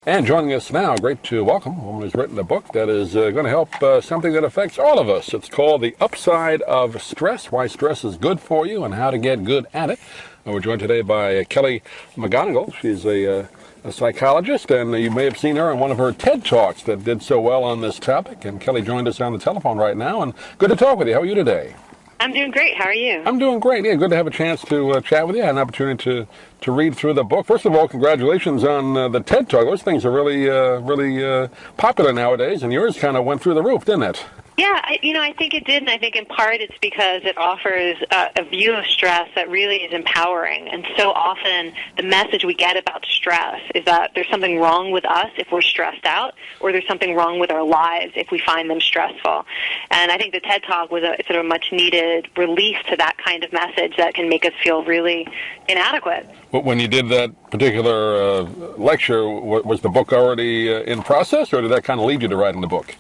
And joining us now, great to welcome a woman who's written a book that is going to help something that affects all of us. It's called The Upside of Stress, Why Stress is Good for You and How to Get Good at It. And we're joined today by Kelly McGonigal. She's a psychologist, and you may have seen her in one of her TED Talks that did so well on this topic. And Kelly joined us on the telephone right now, and good to talk with you. How are you today? I'm doing great. How are you? I'm doing great. Yeah, good to have a chance to chat with you. I had an opportunity to read through the book. First of all, congratulations on the TED Talk. Those things are really popular nowadays, and yours kind of went through the roof, didn't it? Yeah, I think it did, and I think in part it's because it offers a view of stress that really is empowering. And so often the message we get about stress is that there's something wrong with us if we're stressed out, or there's something wrong with our lives if we find them stressful. And I think the TED Talk was a sort of much-needed relief to that kind of message that can make us feel really inadequate. When you did that particular lecture, was the book already in process, or did that kind of lead you to writing the book?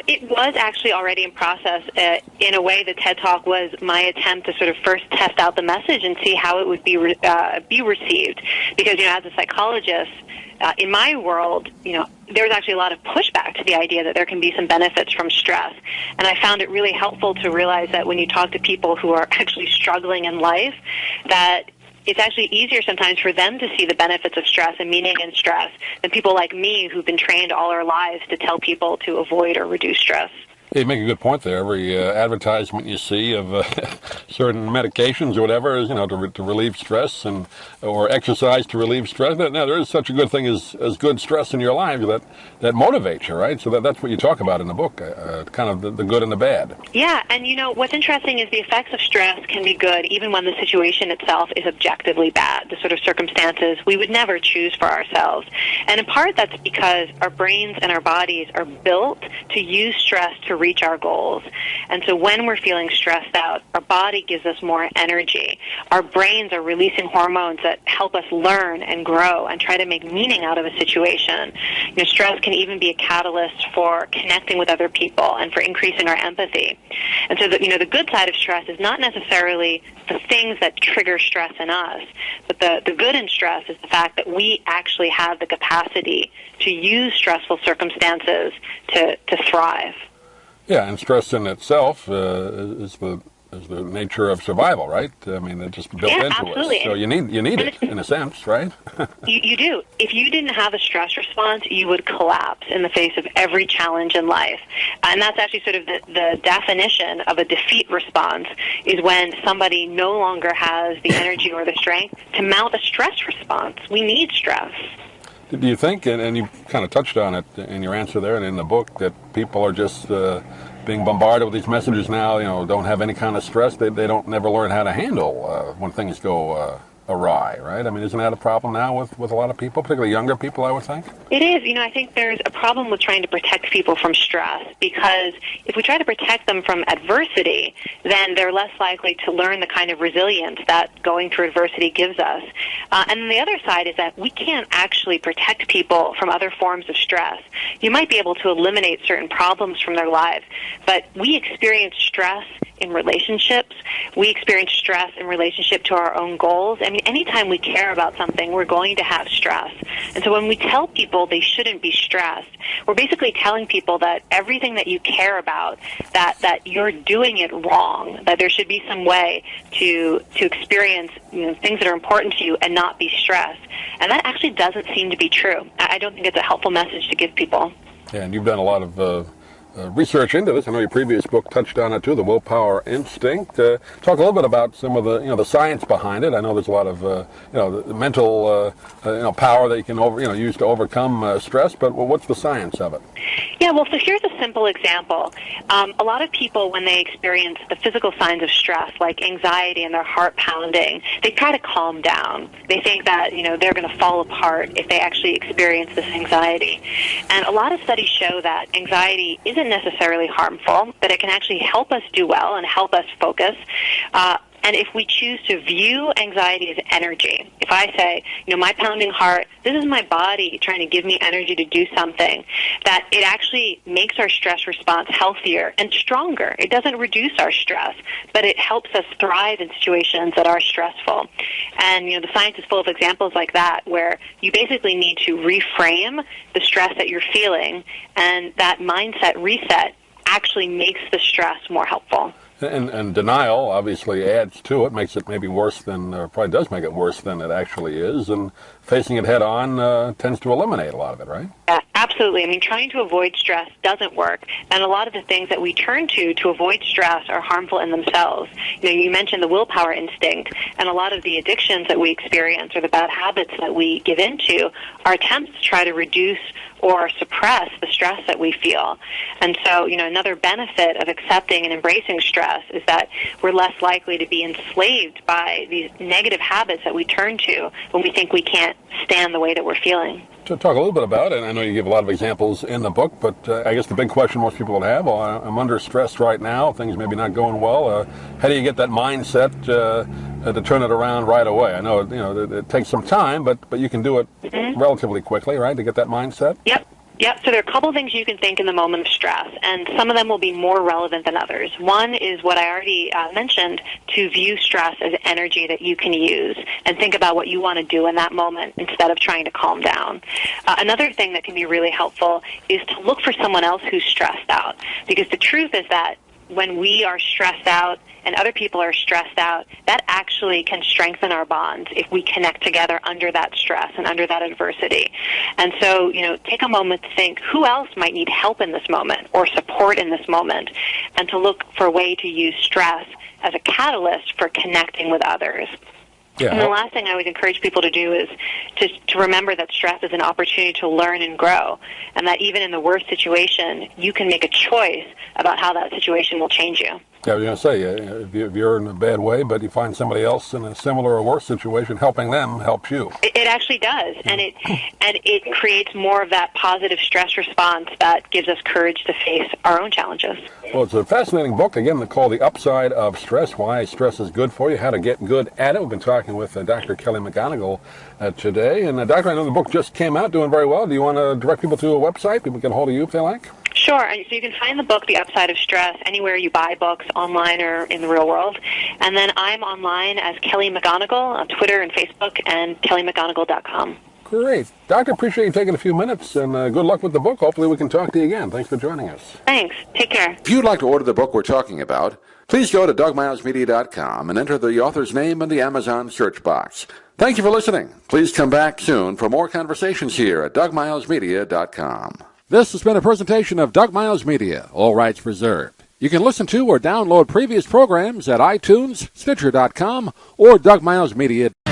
It was actually already in process. In a way, the TED Talk was my attempt to sort of first test out the message and see how it would be received. Because, as a psychologist, in my world, there's actually a lot of pushback to the idea that there can be some benefits from stress. And I found it really helpful to realize that when you talk to people who are actually struggling in life, that it's actually easier sometimes for them to see the benefits of stress and meaning in stress than people like me who've been trained all our lives to tell people to avoid or reduce stress. You make a good point there. Every advertisement you see of certain medications or whatever is, to relieve stress or exercise to relieve stress. Now, there is such a good thing as good stress in your life that motivates you, right? So that's what you talk about in the book, kind of the good and the bad. Yeah, and what's interesting is the effects of stress can be good even when the situation itself is objectively bad, the sort of circumstances we would never choose for ourselves. And in part that's because our brains and our bodies are built to use stress to reach our goals. And so when we're feeling stressed out, our body gives us more energy. Our brains are releasing hormones that help us learn and grow and try to make meaning out of a situation. Stress can even be a catalyst for connecting with other people and for increasing our empathy. And so the good side of stress is not necessarily the things that trigger stress in us, but the good in stress is the fact that we actually have the capacity to use stressful circumstances to thrive. Yeah, and stress in itself is the nature of survival, right? I mean, it's just built into absolutely. us. So you need it in a sense, right? You do. If you didn't have a stress response, you would collapse in the face of every challenge in life. And that's actually sort of the definition of a defeat response, is when somebody no longer has the energy or the strength to mount a stress response. We need stress. Do you think, and you kind of touched on it in your answer there and in the book, that people are just being bombarded with these messages now, don't have any kind of stress, they don't never learn how to handle when things go awry, right? I mean, isn't that a problem now with a lot of people, particularly younger people, I would think? It is. I think there's a problem with trying to protect people from stress, because if we try to protect them from adversity, then they're less likely to learn the kind of resilience that going through adversity gives us. And then the other side is that we can't actually protect people from other forms of stress. You might be able to eliminate certain problems from their lives, but we experience stress in relationships. We experience stress in relationship to our own goals. I mean, anytime we care about something, we're going to have stress. And so when we tell people they shouldn't be stressed, we're basically telling people that everything that you care about, that you're doing it wrong, that there should be some way to experience things that are important to you and not be stressed. And that actually doesn't seem to be true. I don't think it's a helpful message to give people. Yeah, and you've done a lot of research into this. I know your previous book touched on it too, the willpower instinct. Talk a little bit about some of the science behind it. I know there's a lot of the mental power that you can use to overcome stress. But what's the science of it? Yeah, well, so here's a simple example. A lot of people, when they experience the physical signs of stress, like anxiety and their heart pounding, they try to calm down. They think that they're going to fall apart if they actually experience this anxiety. And a lot of studies show that anxiety isn't necessarily harmful, that it can actually help us do well and help us focus. And if we choose to view anxiety as energy, if I say, my pounding heart, this is my body trying to give me energy to do something, that it actually makes our stress response healthier and stronger. It doesn't reduce our stress, but it helps us thrive in situations that are stressful. And, the science is full of examples like that, where you basically need to reframe the stress that you're feeling, and that mindset reset actually makes the stress more helpful. And denial obviously adds to it, makes it maybe worse than, or probably does make it worse than it actually is, and facing it head on tends to eliminate a lot of it, right? Yeah, absolutely. I mean, trying to avoid stress doesn't work, and a lot of the things that we turn to avoid stress are harmful in themselves. You mentioned the willpower instinct, and a lot of the addictions that we experience or the bad habits that we give into are attempts to try to reduce or suppress the stress that we feel. And so, another benefit of accepting and embracing stress is that we're less likely to be enslaved by these negative habits that we turn to when we think we can't stand the way that we're feeling. To talk a little bit about it, I know you give a lot of examples in the book, but I guess the big question most people would have, I'm under stress right now, things maybe not going well. How do you get that mindset to turn it around right away? I know, it takes some time, but you can do it relatively quickly, right, to get that mindset? Yep, so there are a couple of things you can think in the moment of stress, and some of them will be more relevant than others. One is what I already mentioned, to view stress as energy that you can use and think about what you want to do in that moment instead of trying to calm down. Another thing that can be really helpful is to look for someone else who's stressed out, because the truth is that when we are stressed out and other people are stressed out, that actually can strengthen our bonds if we connect together under that stress and under that adversity. And so, take a moment to think, who else might need help in this moment or support in this moment, and to look for a way to use stress as a catalyst for connecting with others. Yeah. And the last thing I would encourage people to do is to remember that stress is an opportunity to learn and grow, and that even in the worst situation, you can make a choice about how that situation will change you. Yeah, I was going to say, if you're in a bad way, but you find somebody else in a similar or worse situation, helping them helps you. It actually does, and it creates more of that positive stress response that gives us courage to face our own challenges. Well, it's a fascinating book, again, called The Upside of Stress, Why Stress is Good for You, How to Get Good at It. We've been talking with Dr. Kelly McGonigal today. And, Doctor, I know the book just came out, doing very well. Do you want to direct people to a website? People can get a hold of you if they like? Sure. So you can find the book, The Upside of Stress, anywhere you buy books, online or in the real world. And then I'm online as Kelly McGonigal on Twitter and Facebook, and kellymcgonigal.com. Great. Doctor, appreciate you taking a few minutes, and good luck with the book. Hopefully we can talk to you again. Thanks for joining us. Thanks. Take care. If you'd like to order the book we're talking about, please go to DougMilesMedia.com and enter the author's name in the Amazon search box. Thank you for listening. Please come back soon for more conversations here at DougMilesMedia.com. This has been a presentation of Doug Miles Media, all rights reserved. You can listen to or download previous programs at iTunes, Stitcher.com, or DougMilesMedia.com.